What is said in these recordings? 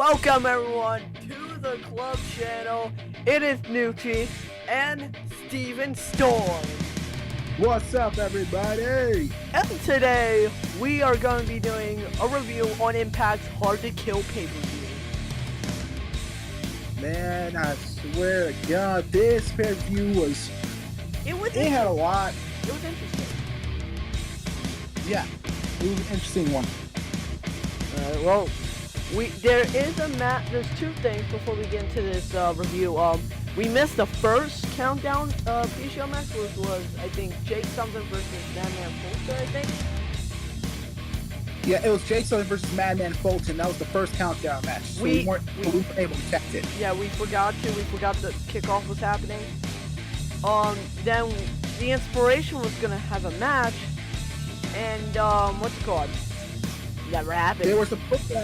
Welcome everyone to the club channel. It is Nuchie and Steven Storm. What's up, everybody? And today we are going to be doing a review on Impact's Hard to Kill pay-per-view. Man, I swear to God, this pay-per-view was... It had a lot. It was interesting. Yeah, it was an interesting one. Well, there's two things before we get into this review. We missed the first countdown pre-show match, which was, I think, Jake something versus Madman Fulton, I think. Yeah, it was Jake Sullivan versus Madman Fulton. That was the first countdown match. So we weren't able to catch it. Yeah, we forgot the kickoff was happening. Then the Inspiration was gonna have a match, and what's it called? Never happened. They were supposed to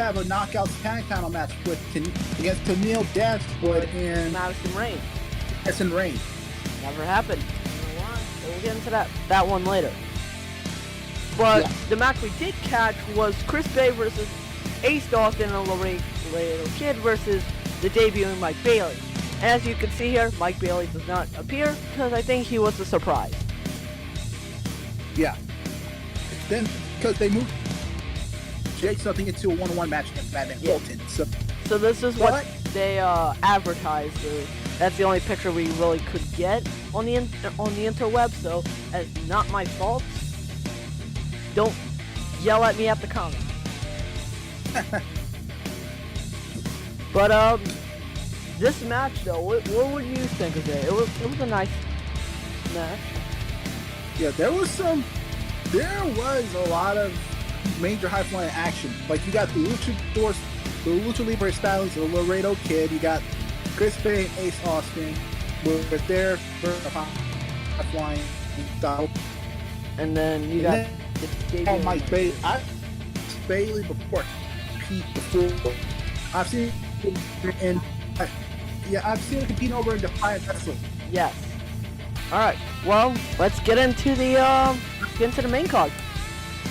have a knockout tag title match against Tennille Dashwood and Madison Rain. Never happened. We'll get into that one later. But yeah, the match we did catch was Chris Bay versus Ace Austin and Laredo Kid versus the debuting Mike Bailey. And as you can see here, Mike Bailey does not appear because I think he was a surprise. Yeah. Then, because they moved Jake something into a one-on-one match against Madman Fulton. So this is what they advertised. That's the only picture we really could get on the interweb. So it's not my fault. Don't yell at me at the comments. But this match though, what would you think of it? It was a nice match. Yeah, there was a lot of major high-flying action. Like, you got the Lucha Libre Stylists, the Laredo Kid, you got Chris Bay and Ace Austin with their high-flying style. And then you got Mike Bailey. Bailey before. I've seen him compete over in Defiant Wrestling. Yes. Alright, well, let's get into the main card.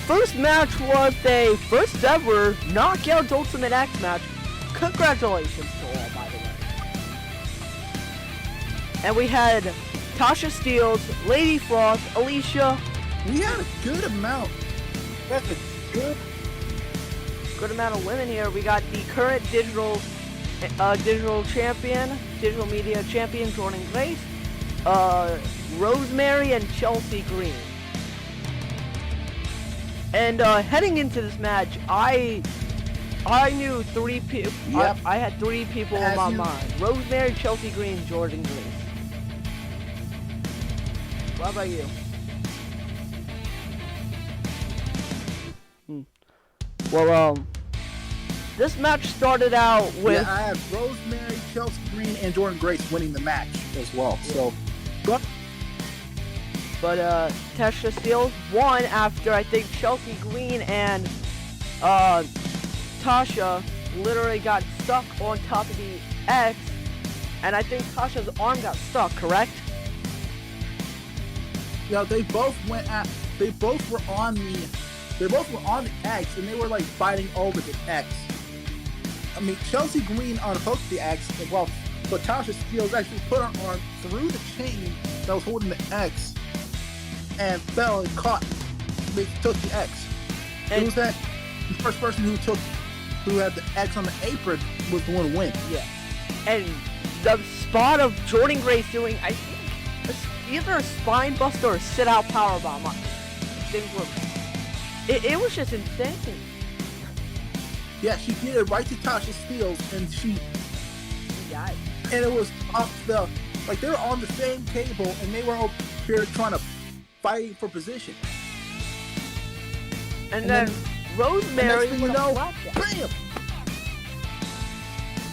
First match was a first ever Knockout Ultimate X match. Congratulations to all, by the way. And we had Tasha Steelz, Lady Frost, Alicia. We had a good amount. That's a good amount of women here. We got the current digital media champion, Jordan Grace, Rosemary, and Chelsea Green. And heading into this match, I knew three people. Yep. I had three people in my mind: Rosemary, Chelsea Green, Jordan Grace. What about you? Well, this match started out with... Yeah, I have Rosemary, Chelsea Green, and Jordan Grace winning the match as well. Yeah. So, but Tasha Steelz won after, I think, Chelsea Green and Tasha literally got stuck on top of the X, and I think Tasha's arm got stuck, correct? Yeah, they both were on the X, and they were like fighting over the X. I mean, Chelsea Green unhooked the X, but Tasha Steelz actually put her arm through the chain that was holding the X and fell and took the X. And it was that the first person who had the X on the apron was the one to win. Yeah. And the spot of Jordan Grace doing, I think, either a spine buster or a sit-out powerbomb. It was just insane. Yeah, she did it right to Tasha Steelz, and she died. And it was off like they were on the same table, and they were up here trying to fight for position. And then Rosemary with a flapjack. Bam!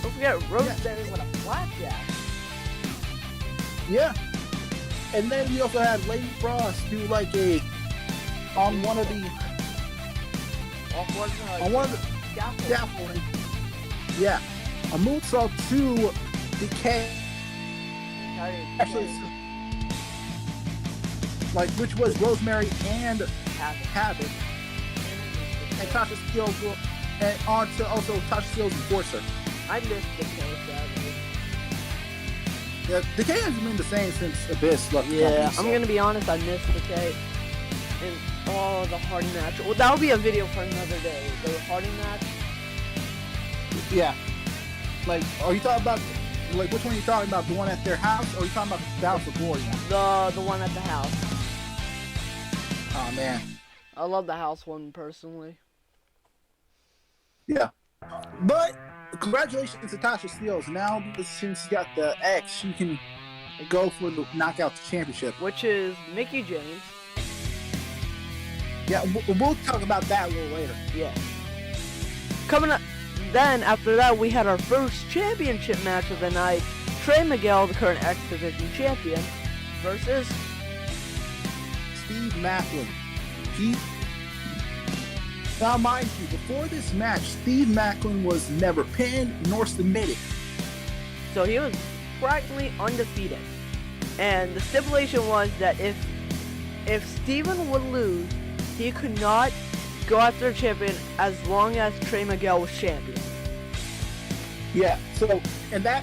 Don't forget Rosemary with a flapjack. Yeah. And then we also had Lady Frost do like on one of the scaffolding. Yeah. A moonsault to the K. Actually, which was Rosemary and Havoc. And Tasha Steelz and on to also Tasha Steelz Enforcer. I missed Decay, sadly. Yeah, Decay hasn't been the same since Abyss left the Yeah, company, so. I'm gonna be honest, I missed Decay. And the Hardy match. Well, that'll be a video for another day. The Hardy match. Yeah. Like, are you talking about, like, which one are you talking about? The one at their house, or are you talking about the Battle for Glory one? The one at the house. Oh, man. I love the house one personally. Yeah. But, congratulations to Tasha Steelz. Now, since she got the X, she can go for the Knockout Championship. Which is Mickie James. Yeah, we'll talk about that a little later. Yeah. Coming up, then after that, we had our first championship match of the night. Trey Miguel, the current X Division champion, versus Steve Macklin. Now, mind you, before this match, Steve Macklin was never pinned nor submitted. So he was practically undefeated. And the stipulation was that if Steven would lose, he could not go after a champion as long as Trey Miguel was champion. Yeah, so, and that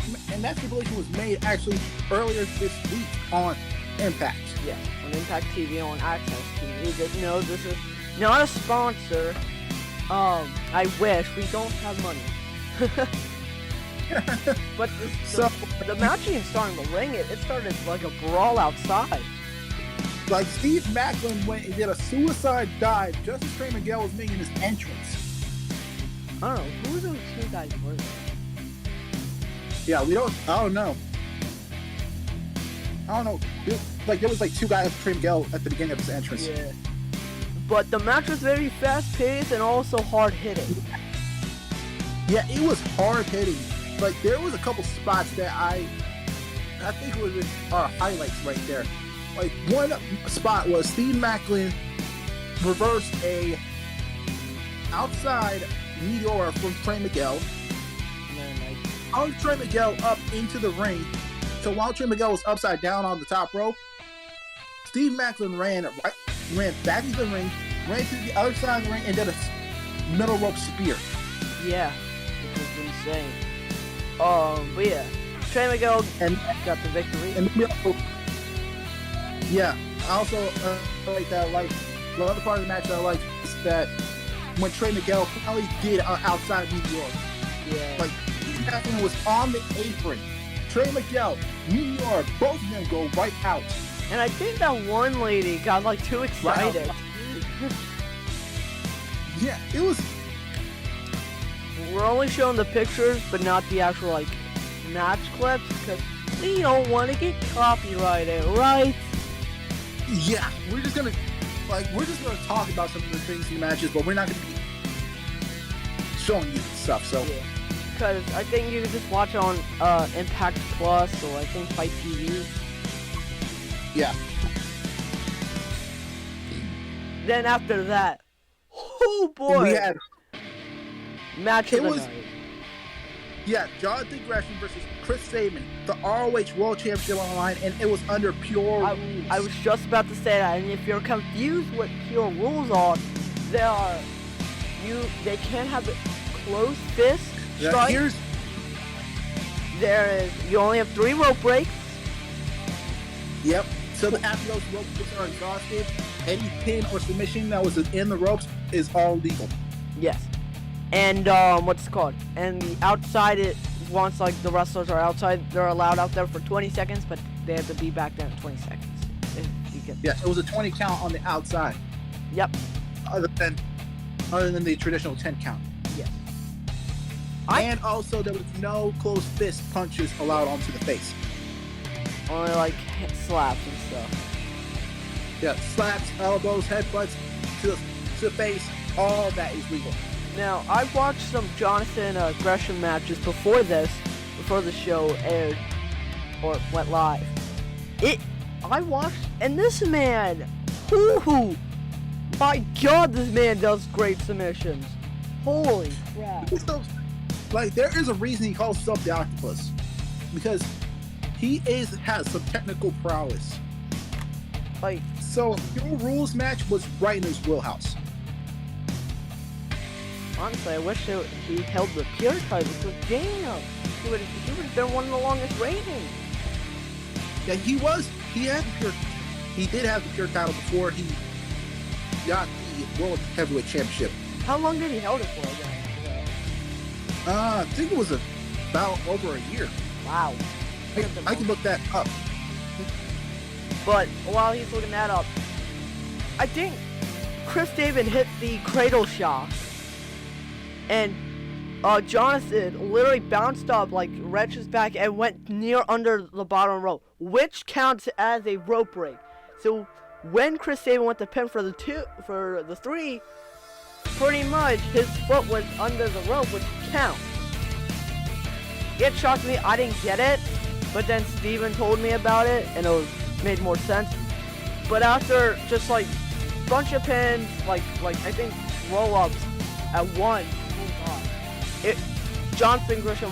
stipulation was made actually earlier this week on Impact. Yeah, on Impact TV, on Access TV. No, this is not a sponsor. I wish. We don't have money. But the match didn't start in the ring. It started like a brawl outside. Like, Steve Macklin went and did a suicide dive just as Trey Miguel was making his entrance. I don't know. Who those two guys were? Yeah, I don't know. There was like two guys with Trey Miguel at the beginning of his entrance. Yeah. But the match was very fast-paced and also hard-hitting. Yeah, it was hard-hitting. Like, there was a couple spots that I think was highlights right there. Like, one spot was Steve Macklin reversed a outside meteor from Trey Miguel. On Trey Miguel up into the ring. So while Trey Miguel was upside down on the top rope, Steve Macklin ran back into the ring, ran to the other side of the ring, and did a middle rope spear. Yeah, it was insane. But yeah, Trey Miguel got the victory. And yeah, I also like that. Like, the other part of the match that I like is that when Trey Miguel finally did an outside meteor. Yeah. Like, Steve Macklin was on the apron. Trey Miguel, Meteor, both of them go right out. And I think that one lady got like too excited. Yeah, it was. We're only showing the pictures, but not the actual like match clips, because we don't want to get copyrighted, right? Yeah, we're just gonna talk about some of the things in the matches, but we're not gonna be showing you stuff. So. Yeah. Because I think you can just watch it on Impact Plus or I think Fight TV. Yeah. Then after that, oh boy, we had match of the night. Yeah, Jonathan Gresham versus Chris Sabin, the ROH World Championship on the line, and it was under Pure Rules. I was just about to say that, and if you're confused what Pure Rules are, they can't have a closed fist. Yeah, you only have 3 rope breaks. Yep. So after those rope breaks are exhausted, any pin or submission that was in the ropes is all legal. Yes. And what's it called? And the outside, once like the wrestlers are outside, they're allowed out there for 20 seconds, but they have to be back there in 20 seconds. Yeah, it was a 20 count on the outside. Yep. Other than the traditional 10 count. Yes. And also, there was no closed fist punches allowed onto the face. Only like slaps and stuff. Yeah, slaps, elbows, headbutts to the face, all that is legal. Now, I've watched some Jonathan Gresham matches before the show aired or went live. I watched, and this man, my God, this man does great submissions. Holy crap. Like, there is a reason he calls himself the Octopus. Because he has some technical prowess. Like, so, your rules match was right in his wheelhouse. Honestly, I wish he held the pure title. So damn, he would have been one of the longest reigning. Yeah, he did have the pure title before he got the World Heavyweight Championship. How long did he hold it for again? I think it was about over a year. Wow. I can look that up. But while he's looking that up, I think Chris Sabin hit the cradle shot, and Jonathan literally bounced up like Reg's back and went near under the bottom rope, which counts as a rope break. So when Chris Sabin went to pin for the 3, pretty much his foot was under the rope, which counts. It shocked me. I didn't get it, but then Steven told me about it, and it made more sense. But after just like bunch of pins, like I think roll-ups at one, Jonathan Gresham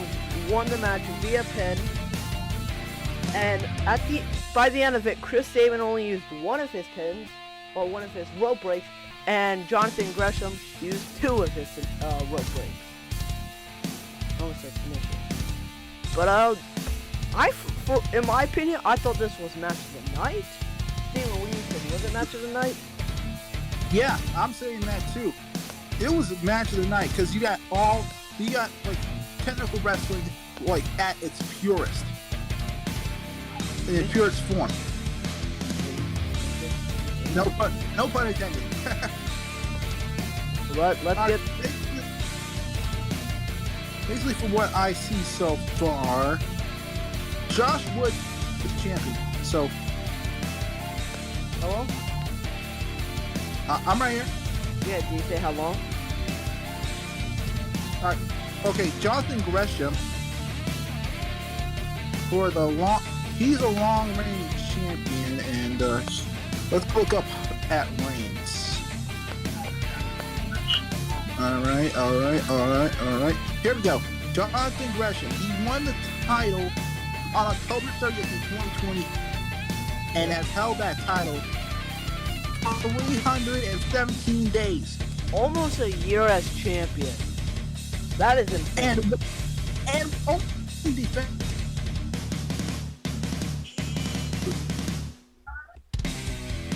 won the match via pin, and by the end of it, Chris Sabin only used one of his pins, or one of his rope breaks, and Jonathan Gresham used 2 of his rope breaks. Almost a submission. But in my opinion, I thought this was match of the night. Steven, what do you think? Was it match of the night? Yeah, I'm saying that too. It was a match of the night because you got like technical wrestling like at its purest, in its purest form. No pun intended. Let's get. Basically, from what I see so far, Josh Wood is the champion. So, Hello? I'm right here. Yeah, do you say how long? Alright. Okay, Jonathan Gresham he's a long reigning champion, and let's look up at reigns. Alright. Here we go. Jonathan Gresham. He won the title on October 30th of 2020 and has held that title for 317 days. Almost a year as champion. That is insane. And only defense.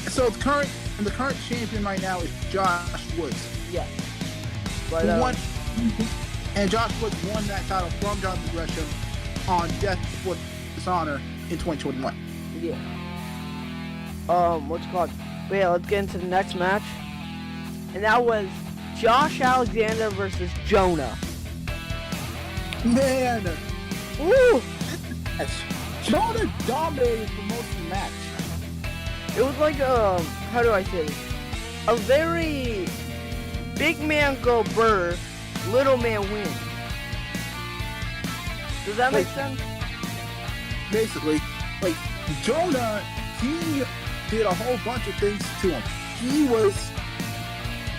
So the current champion right now is Josh Woods. Yeah. But, and Josh Woods won that title from Jonathan Gresham on Death Before Dishonor in 2021. Yeah. What's it called? But yeah, let's get into the next match. And that was Josh Alexander versus Jonah. Man! Woo! Jonah dominated for most of the match. It was like, how do I say this? A very big man go burr, little man win. Does that make sense? Basically, like, Jonah, he did a whole bunch of things to him.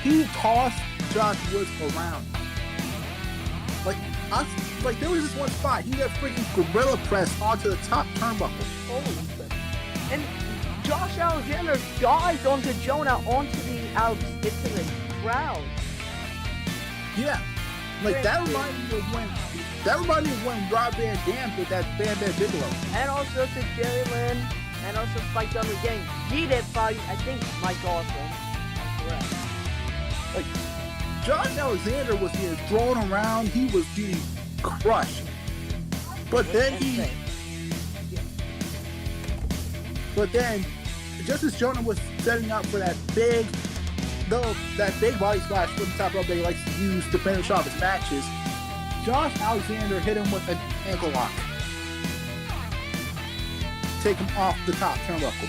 He tossed Josh Woods around. Like there was this one spot, he got freaking gorilla press onto the top turnbuckle. Holy shit. And Josh Alexander dived onto Jonah into the crowd. Yeah. Like that reminded me of when Rob Van Dam did that Bam Bam Bigelow. And also to Jerry Lynn, and also Spike Dudley getting yeeted by, I think, Mike Awesome. Correct. Like, Josh Alexander was getting thrown around, he was getting crushed. But then just as Jonah was setting up for that big body splash from the top rope that he likes to use to finish off his matches, Josh Alexander hit him with an ankle lock. Take him off the top turnbuckle.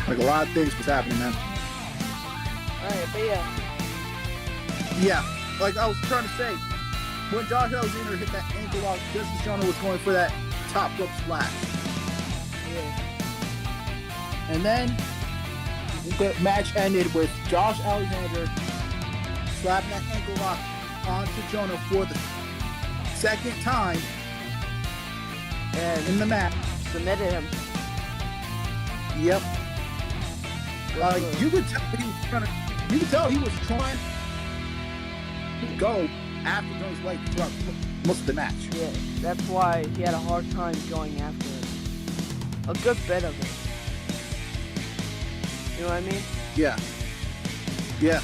Like, a lot of things was happening, man. Alright, but yeah. Yeah, like I was trying to say, when Josh Alexander hit that ankle lock, just as Jonah was going for that top rope splash. Yeah. And then the match ended with Josh Alexander slapping that ankle lock onto Jonah for the second time and in the match. submitted him. Yep. With You could tell he was trying to. You could tell he was trying to go after Jones' leg throughout most of the match. Yeah, that's why he had a hard time going after it. A good bit of it. You know what I mean? Yeah. Yeah.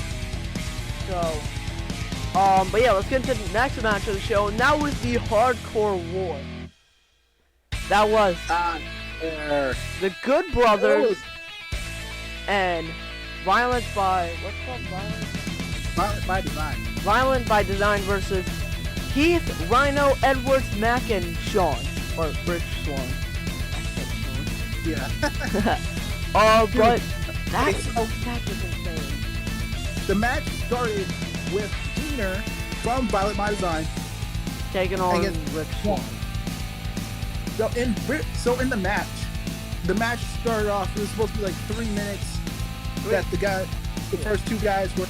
So, but yeah, let's get into the next match of the show. And that was the Hardcore War. That was the Good Brothers and Violent by, what's it called? Violent by Design. Violent by Design versus Heath, Rhino, Edwards, Mac, and Sean. Or Rich Swan. Yeah. But that match is insane. The match started with Wiener from Violent by Design Taking on against Rich Swan. So in the match started off. It was supposed to be like 3 minutes. That the first two guys were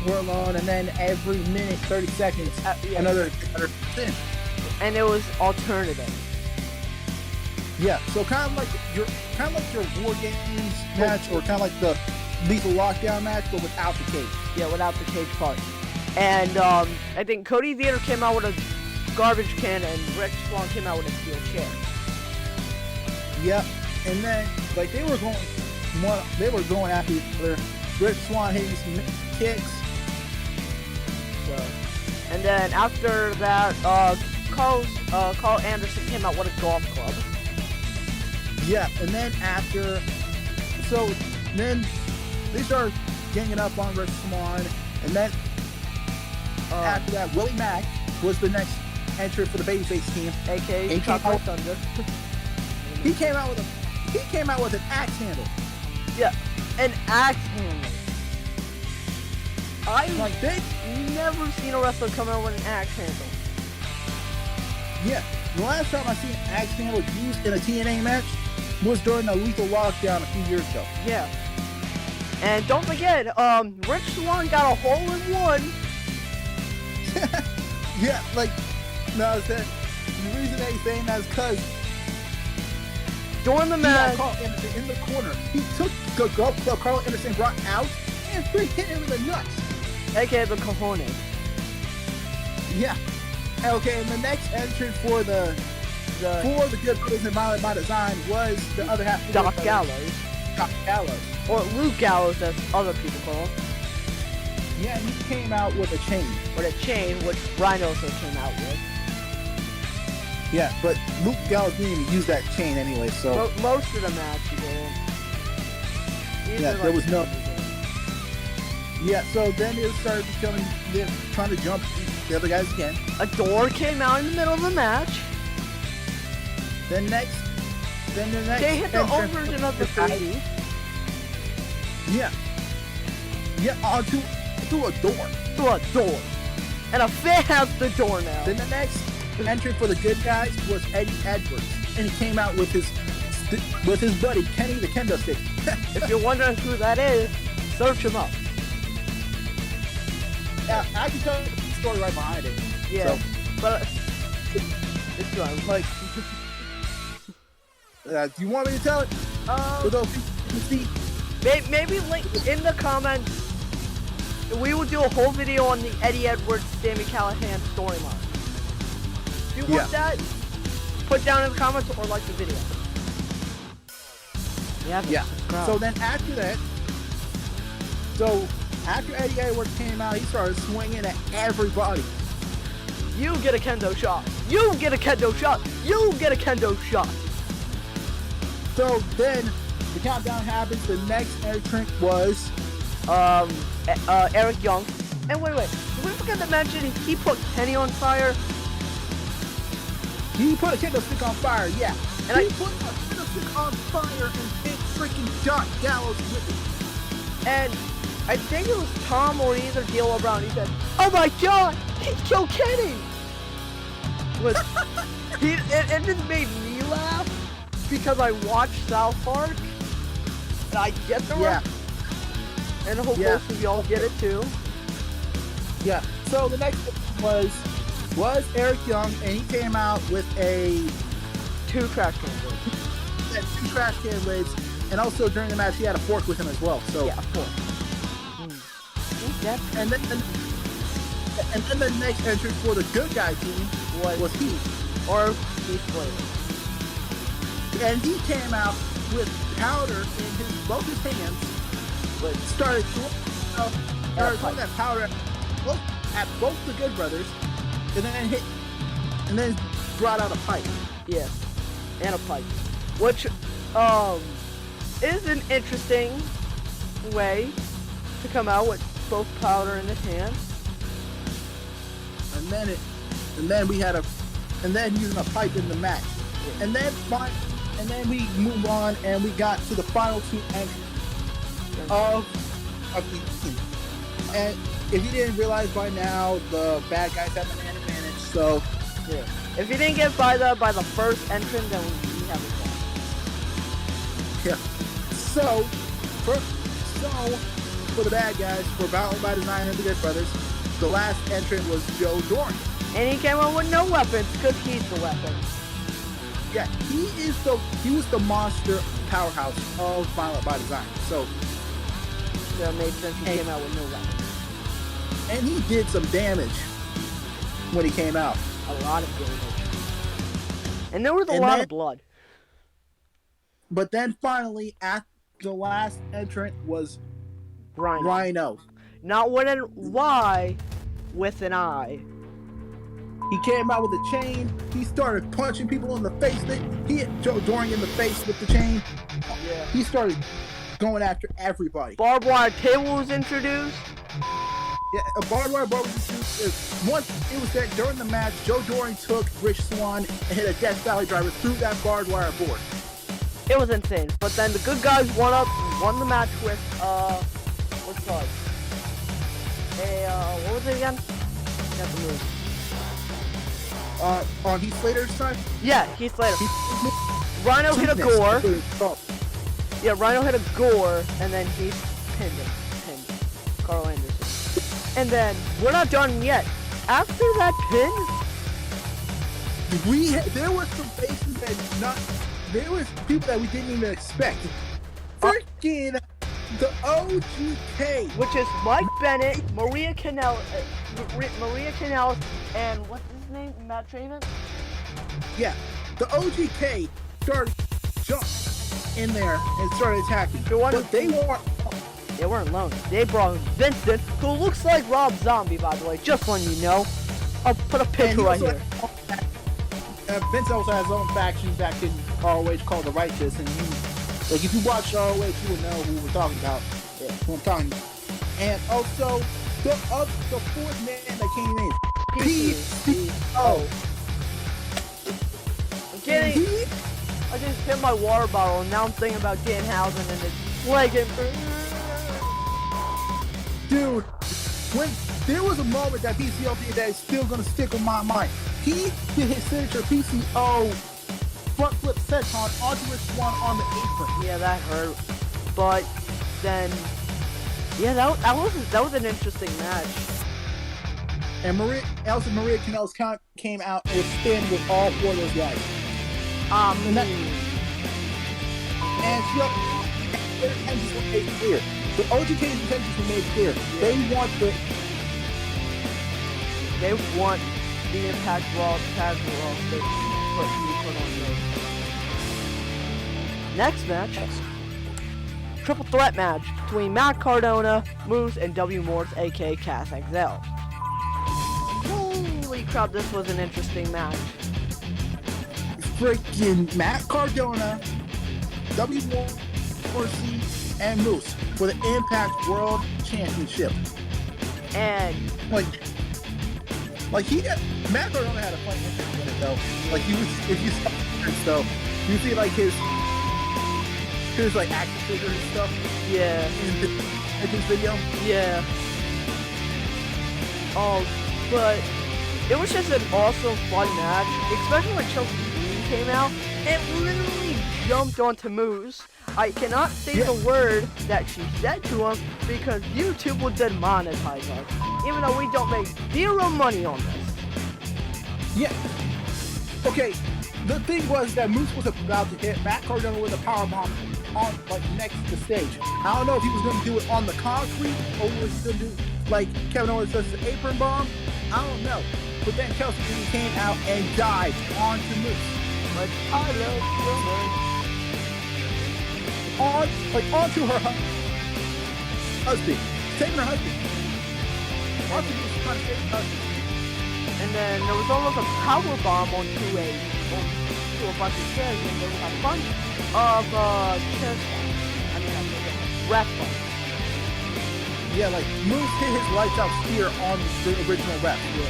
alone, and then every minute, 30 seconds, another thing. And it was alternative. Yeah, so kind of like your War Games match, or kind of like the Lethal Lockdown match, but without the cage. Yeah, without the cage part. And I think Cody Theater came out with a garbage can, and Rich Swan came out with a steel chair. Yep, and then like they were going after each other. Rich Swan hitting some kicks. So, and then after that, Carl Anderson came out with a golf club. Yeah, and then then they started ganging up on Rich Swan, and then after that, Willie Mack was the next entrant for the babyface team, aka Chocolate Thunder. He came out with an axe handle. Yeah, an axe handle. I've never seen a wrestler come out with an axe handle. Yeah, the last time I seen an axe handle used in a TNA match was during the Lethal Lockdown a few years ago. Yeah. And don't forget, Rich Swan got a hole-in-one. Yeah, the reason they saying that is because during the match, Carl Anderson in the corner, he took the golf club Carl Anderson brought out and hit him in the nuts. aka the cojones. Yeah. Okay, and the next entrant for the Good Brothers and Violent by Design was the other half of Doc Gallows. Doc Gallows. Or Luke Gallows, as other people call him. Yeah, and he came out with a chain. Or a chain, which Rhino also came out with. Yeah, but Luke Gallows didn't even use that chain anyway, so... Most of the match he didn't. Yeah, there was no... Yeah, so then it started becoming... They're trying to jump the other guys again. A door came out in the middle of the match. Then the next... They hit their own version of the 3D. Yeah. Yeah, through a door. Through a door. And a fan has the door now. Then the next entrant for the good guys was Eddie Edwards. And he came out with his buddy, Kenny the Kendo Stick. If you're wondering who that is, search him up. Yeah, I can tell you the story right behind it. Yeah, so, but it's good. Like, do you want me to tell it? For those people who see? Maybe link in the comments. We will do a whole video on the Eddie Edwards, Sami Callihan storyline. If you want that, put down in the comments or like the video. Yeah. So then after that, after Eddie Edwards came out, he started swinging at everybody. You get a kendo shot. You get a kendo shot. You get a kendo shot. So then the countdown happens. The next entrant was Eric Young. And wait, did we forget to mention he put Kenny on fire? He put a kendo stick on fire, yeah. And he put a kendo stick on fire and hit freaking Doc Gallows with it. And I think it was Tom or either D'Lo Brown. He said, "Oh my God, he killed Kenny!" It just made me laugh because I watched South Park and I get the reference. And I hope most of y'all get it too. Yeah. So the next was was Eric Young, and he came out with Two trash can lids. two trash can lids, and also during the match he had a fork with him as well. So yeah, a fork. and then the next entrant for the good guy team was Heath. Or Heath Slater. And he came out with powder in both his hands, started throwing that powder at both the Good Brothers, and then brought out a pipe. Yeah, and a pipe, which is an interesting way to come out with both powder in his hands. And then using a pipe in the match, yeah. and then we move on, and we got to the final two entrants of the team. And if you didn't realize by now, the bad guys have an advantage. So yeah, if you didn't get by the first entrant, then we have a chance. Yeah. So for the bad guys, for Battle by Design and the Good Brothers, the last entrant was Joe Doring. And he came out with no weapons because he's the weapon. Yeah, he was the monster powerhouse of Violent by Design. So it made sense he came out with no weapons. And he did some damage when he came out. A lot of damage. And there was a lot of blood. But then finally, at the last entrant was Rhino. Not with an Y, with an I. He came out with a chain. He started punching people in the face. He hit Joe Doring in the face with the chain. Yeah. He started going after everybody. Barbed wire table was introduced. Yeah, a barbed wire was introduced. Once it was that during the match, Joe Doring took Rich Swann and hit a Death Valley driver through that barbed wire board. It was insane. But then the good guys won the match with what's it called? What was it again? Got the move. On Heath Slater's side? Yeah, Heath Slater. Rhino hit a gore. Yeah, Rhino hit a gore, and then he pinned Carl Anderson. And then, we're not done yet. After that pin, there were some faces there was people that we didn't even expect. Freaking the OGK, which is Mike Bennett, Maria Kanellis, and what's his name? Matt Traven? Yeah, the OGK started jumping in there and started attacking. But they weren't alone. They brought Vincent, who looks like Rob Zombie, by the way, just letting you know. I'll put a picture right here. Vince also has his own faction back in ROH called The Righteous, and if you watch ROH, you will know who we're talking about. Yeah, who I'm talking about. And also, the fourth man that came in, PCO. I just hit my water bottle, and now I'm thinking about Danhausen and his leg. Dude, when there was a moment that PCO did that is still gonna stick with my mind. He did his signature PCO front flip senton onto Rich Swann on the apron. Yeah, that hurt. But then, yeah, that was an interesting match. And Maria Kanellis came out and was standing with all four of those guys. And their intentions were made clear. The OGK's intentions were made clear. Yeah. They want the Impact Raw Tag Raw to put on those. Next match, triple threat match between Matt Cardona, Moose, and W. Morse, aka Cass XL. Holy crap, this was an interesting match. Freaking Matt Cardona, W. Morse, and Moose for the Impact World Championship. And Matt Cardona had a fun entrance in it though. Like if you saw the entrance though, you see like his like action figure and stuff. Yeah. In his video. Yeah. Oh, but it was just an awesome, fun match, especially when Chelsea Green came out and literally jumped onto Moose. I cannot say the word that she said to him because YouTube will demonetize us, even though we don't make zero money on this. Yeah. Okay. The thing was that Moose was about to hit Matt Cardona with a power bomb on like next to the stage. I don't know if he was going to do it on the concrete or was he going to do like Kevin Owens does the apron bomb. I don't know. But then Chelsea Green came out and dived onto Moose. Like, I love Onto her husband. Saving her husband. Onto Moose trying to save her husband. And then there was almost a power bomb onto a bunch of chairs, and there was a bunch of chair spots. I mean, ref spots. Yeah, like Moose hit his lights out spear on the original ref. Yeah.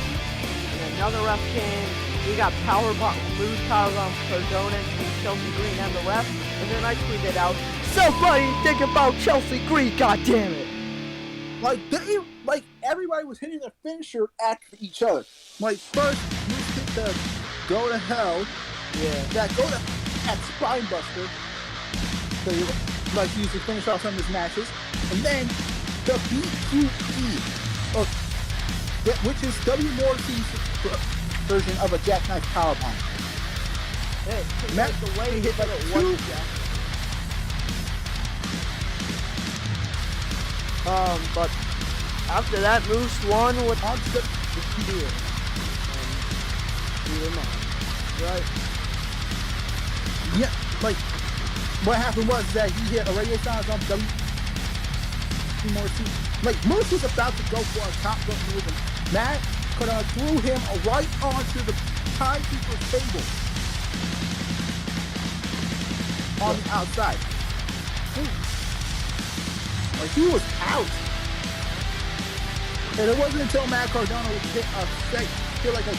And then another ref came. We got Moose power bomb Cardona to Chelsea Green and the ref. And then I tweeted out, "Somebody think about Chelsea Green, goddammit!" Like everybody was hitting their finisher at each other. Like first, Moose hit the go to hell. Yeah. That go to at spine buster. So you like to use to finish off some of his matches. And then the BQE, which is W. Morrissey's version of a jackknife powerbomb. Hey, Matt, the way he hit like it two. But after that, Moose won with Onto the spear. And we were mine. Right? yeah, like what happened was that he hit a radio silence on W. Morrissey. Like Moose was about to go for a top rope move, and Matt could have threw him right onto the timekeeper's table on the outside. Like he was out. And it wasn't until Matt Cardona would hit like a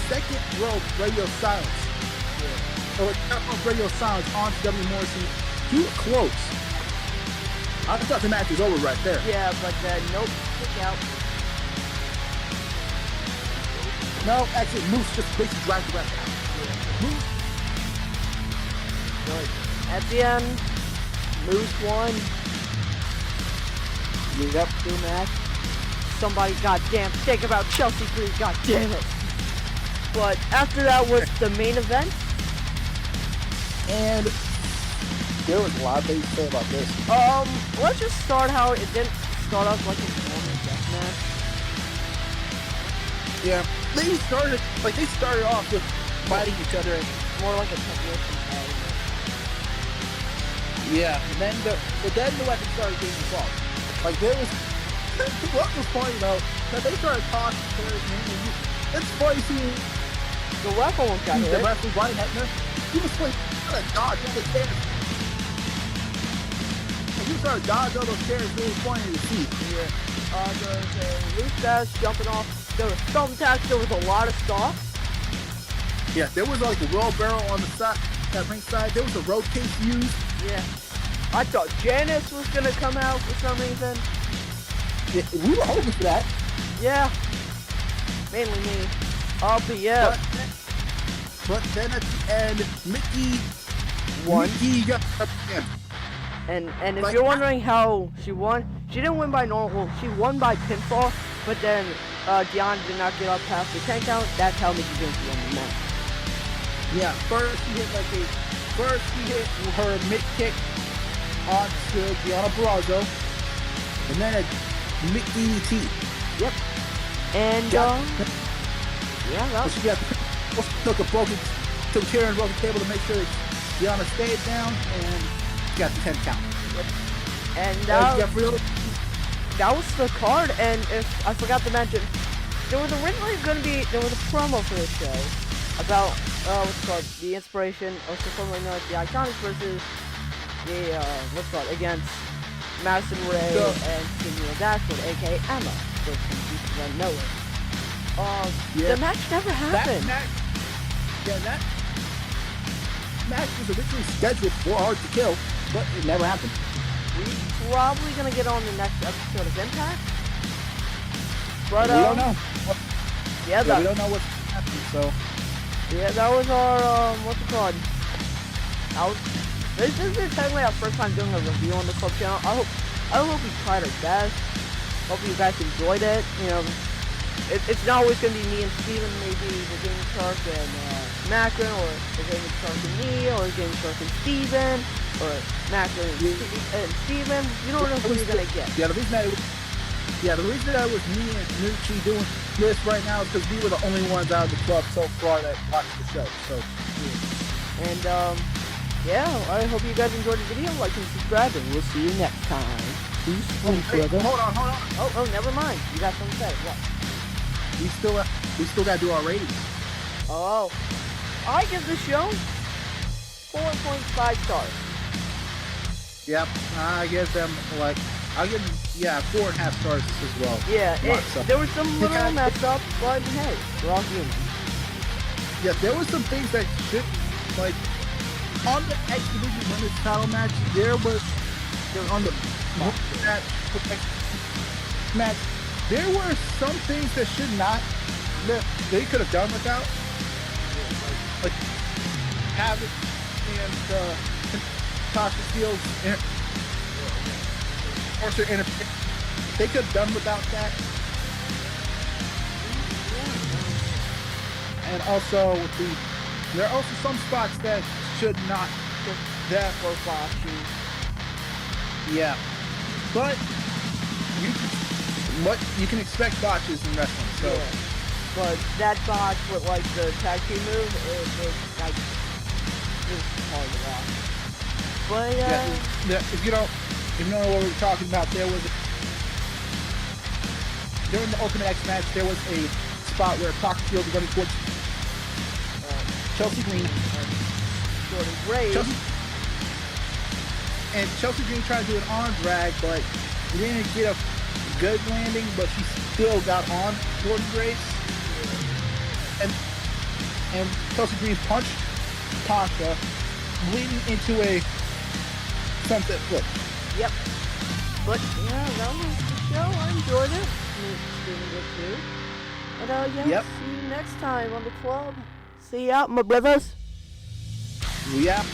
second rope radio silence. Yeah. Or a top rope radio silence onto W. Morrissey. He was close. I thought the match was over right there. Yeah, but nope, kick out. No, actually, Moose just basically dragged the ref out. Yeah. Moose. But at the end, Moose won. Yep. Two match. Somebody goddamn think about Chelsea Green, goddamn it. But after that was the main event. And there was a lot of things to say about this. Let's just start how it didn't start off like a normal death match. Yeah, they started off with fighting each other. More like a technician tag match. Yeah, and then the weapons started getting involved. Like there was, what was funny though, that they started talking to her, and it's funny seeing The ref almost got hit. the ref was right at her. He was like, trying to dodge all the chairs. And he was trying to dodge all those chairs. Really funny to see. Yeah. There was a loose dash jumping off. There was thumbtacks. There was a lot of stuff. Yeah, there was like a roll barrel on the side, that ring side. There was a road case used. Yeah. I thought Janice was gonna come out for some reason. Yeah, we were hoping for that. Yeah. Mainly me. But yeah. But then at the end, Mickey Won. Mickey got yeah. And if Like, you're wondering how she won, she didn't win by normal. Well, she won by pinfall, but then Dion did not get up past the 10 count. That's how Mickey James won the match. Yeah, first he hit her mid kick onto Gianna Barrazo, and then a Mickey T. Yep. And yeah, that was She took a chair and broke the table to make sure that Gianna stayed down, and she got the 10 count. and that was the card. And if I forgot to mention, there was originally there was a promo for this show about what's it called, the inspiration of formerly known as the Iconics versus the against Madison Ray and Samuel Dashwood, aka Emma, for some people that know it. The match never happened. That match was originally scheduled for Hard to Kill, but it never happened. We're probably gonna get on the next episode of Impact. But we don't know. Yeah, we don't know what's happening, so. Yeah, that was our, what's it called? This is technically our first time doing a review on the club channel. I hope we tried our best. Hope you guys enjoyed it. You know, it's not always going to be me and Steven, maybe the Gaming Shark and Macron, or the Gaming Shark and me, or the Gaming Shark and Steven, or Macron and Steven. You don't know who you're going to get. Yeah, the reason that it was me and Nuchie doing this right now is because we were the only ones out of the club so far that watched the show. So, yeah. And yeah, I hope you guys enjoyed the video. Like and subscribe, and we'll see you next time. Peace, brother. Hold on. Oh, never mind. You got something to say. What? We still got to do our ratings. Oh, I give the show 4.5 stars. Yep, I give them I'll give them 4.5 stars as well. Yeah, there was some little mess up, but hey, we're all human. Yeah, there was some things that should on the X Division Women's title match. There was on the match. There were some things that they could have done without, like Havoc and Tasha Steele's they could have done without that. And also there are also some spots that should not that for botchy. Yeah, but you can expect botches in wrestling. So, yeah. But that botch with the tag team move, it was hard to watch. But if you don't know what we're talking about, during the Ultimate X match, there was a spot where Pocket Field was running towards Chelsea Green. Jordan Gray. Chelsea Green tried to do an arm drag, but he didn't get a good landing, but she still got on Jordan Grace. And Chelsea Green punched Tasha, leading into a sunset flip. Yep. But yeah, that was the show. I enjoyed it. Steven did too. And see you next time on the club. See ya, my brothers. Yeah.